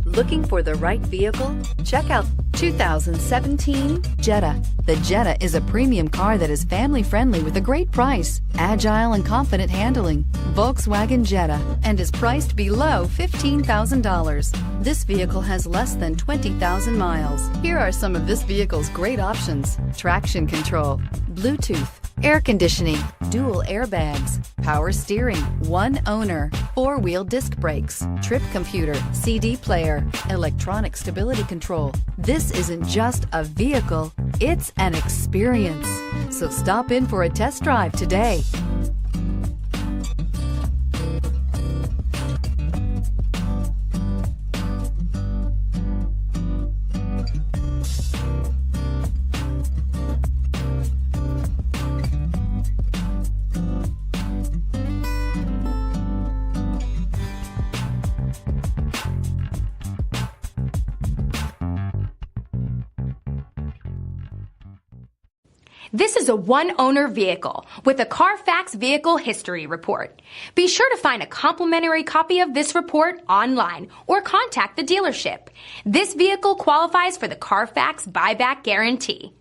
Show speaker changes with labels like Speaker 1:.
Speaker 1: Looking for the right vehicle? Check out 2017 Jetta. The Jetta is a premium car that is family-friendly with a great price, agile and confident handling. Volkswagen Jetta, and is priced below $15,000. This vehicle has less than 20,000 miles. Here are some of this vehicle's great options: traction control, Bluetooth, air conditioning, dual airbags, power steering, one owner, four-wheel disc brakes, trip computer, CD player, electronic stability control. This isn't just a vehicle, it's an experience. So stop in for a test drive today.
Speaker 2: This is a one-owner vehicle with a CARFAX Vehicle History Report. Be sure to find a complimentary copy of this report online or contact the dealership. This vehicle qualifies for the CARFAX Buyback Guarantee.